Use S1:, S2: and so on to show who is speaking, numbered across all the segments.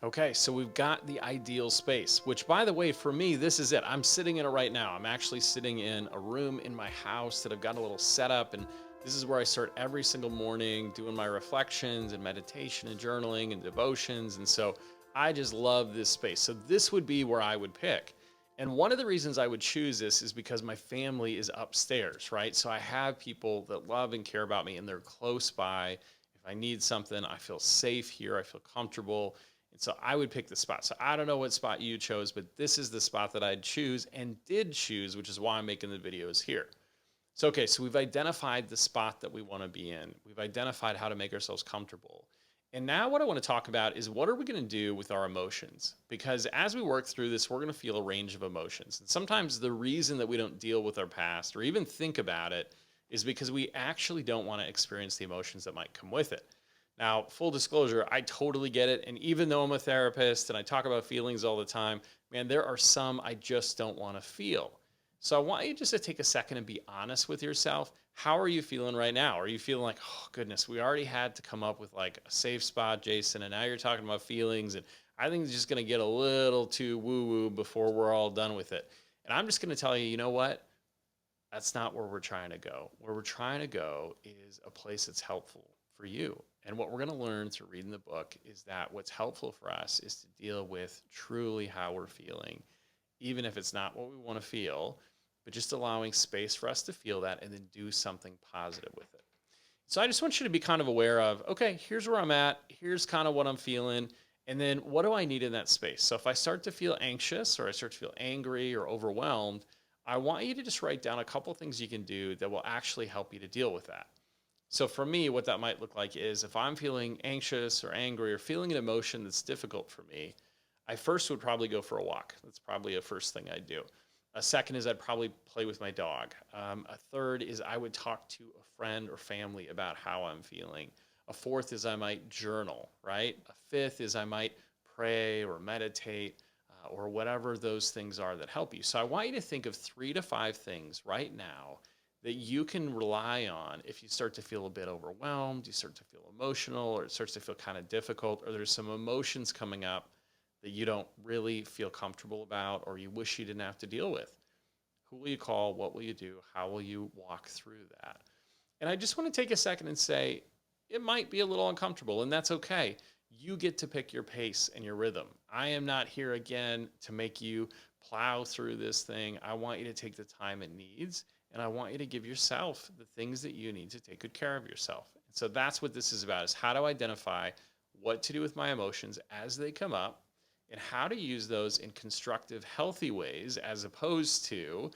S1: Okay, so we've got the ideal space, which by the way, for me, this is it. I'm sitting in it right now. I'm actually sitting in a room in my house that I've got a little setup. And this is where I start every single morning doing my reflections and meditation and journaling and devotions. And so I just love this space. So this would be where I would pick. And one of the reasons I would choose this is because my family is upstairs, right? So I have people that love and care about me and they're close by. If I need something, I feel safe here. I feel comfortable. And so I would pick the spot. So I don't know what spot you chose, but this is the spot that I'd choose and did choose, which is why I'm making the videos here. So, okay, so we've identified the spot that we want to be in. We've identified how to make ourselves comfortable. And now what I want to talk about is what are we going to do with our emotions? Because as we work through this, we're going to feel a range of emotions. And sometimes the reason that we don't deal with our past or even think about it is because we actually don't want to experience the emotions that might come with it. Now, full disclosure, I totally get it. And even though I'm a therapist and I talk about feelings all the time, man, there are some I just don't want to feel. So I want you just to take a second and be honest with yourself. How are you feeling right now? Are you feeling like, oh goodness, we already had to come up with like a safe spot, Jason, and now you're talking about feelings, and I think it's just going to get a little too woo-woo before we're all done with it. And I'm just going to tell you, you know what? That's not where we're trying to go. Where we're trying to go is a place that's helpful for you. And what we're going to learn through reading the book is that what's helpful for us is to deal with truly how we're feeling, even if it's not what we want to feel, but just allowing space for us to feel that and then do something positive with it. So I just want you to be kind of aware of, okay, here's where I'm at. Here's kind of what I'm feeling. And then what do I need in that space? So if I start to feel anxious or I start to feel angry or overwhelmed, I want you to just write down a couple things you can do that will actually help you to deal with that. So for me, what that might look like is if I'm feeling anxious or angry or feeling an emotion that's difficult for me, I first would probably go for a walk. That's probably a first thing I'd do. A second is I'd probably play with my dog. A third is I would talk to a friend or family about how I'm feeling. A fourth is I might journal, right? A fifth is I might pray or meditate or whatever those things are that help you. So I want you to think of 3 to 5 things right now that you can rely on if you start to feel a bit overwhelmed, you start to feel emotional, or it starts to feel kind of difficult, or there's some emotions coming up that you don't really feel comfortable about, or you wish you didn't have to deal with. Who will you call? What will you do? How will you walk through that? And I just want to take a second and say, it might be a little uncomfortable, and that's okay. You get to pick your pace and your rhythm. I am not here again to make you plow through this thing. I want you to take the time it needs, and I want you to give yourself the things that you need to take good care of yourself. And so that's what this is about, is how to identify what to do with my emotions as they come up and how to use those in constructive, healthy ways, as opposed to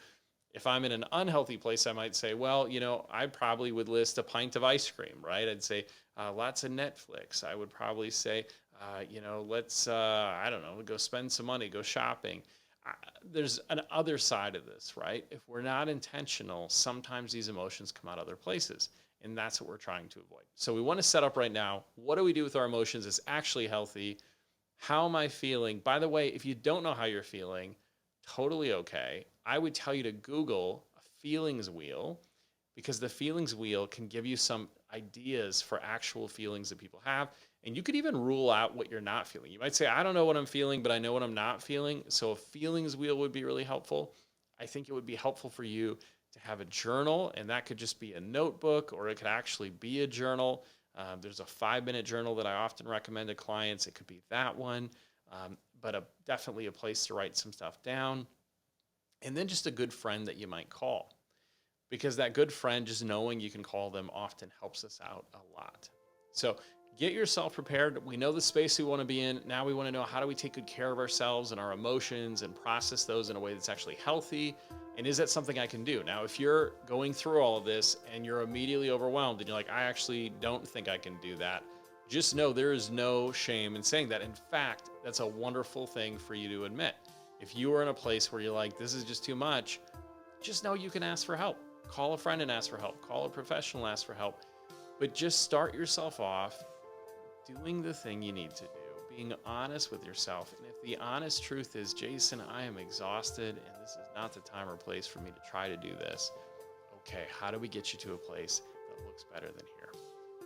S1: if I'm in an unhealthy place, I might say, well, I probably would list a pint of ice cream, right? I'd say lots of Netflix. I would probably say, let's, I don't know, go spend some money, go shopping. Uh, there's an other side of this, right? If we're not intentional, sometimes these emotions come out other places. And that's what we're trying to avoid. So we want to set up right now, what do we do with our emotions that's actually healthy? How am I feeling? By the way, if you don't know how you're feeling, totally okay. I would tell you to Google a feelings wheel because the feelings wheel can give you some ideas for actual feelings that people have. And you could even rule out what you're not feeling. You might say, I don't know what I'm feeling, but I know what I'm not feeling. So a feelings wheel would be really helpful. I think it would be helpful for you to have a journal, and that could just be a notebook or it could actually be a journal. There's a 5-minute journal that I often recommend to clients. It could be that one, but definitely a place to write some stuff down. And then just a good friend that you might call, because that good friend, just knowing you can call them often helps us out a lot. So get yourself prepared. We know the space we want to be in. Now we want to know, how do we take good care of ourselves and our emotions and process those in a way that's actually healthy? And is that something I can do? Now, if you're going through all of this and you're immediately overwhelmed and you're like, I actually don't think I can do that, just know there is no shame in saying that. In fact, that's a wonderful thing for you to admit. If you are in a place where you're like, this is just too much, just know you can ask for help. Call a friend and ask for help. Call a professional and ask for help. But just start yourself off doing the thing you need to do, being honest with yourself. And if the honest truth is, Jason, I am exhausted and this is not the time or place for me to try to do this, okay, how do we get you to a place that looks better than here?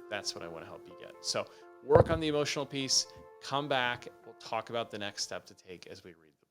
S1: That's what I want to help you get. So work on the emotional piece, come back. we'll talk about the next step to take as we read the book.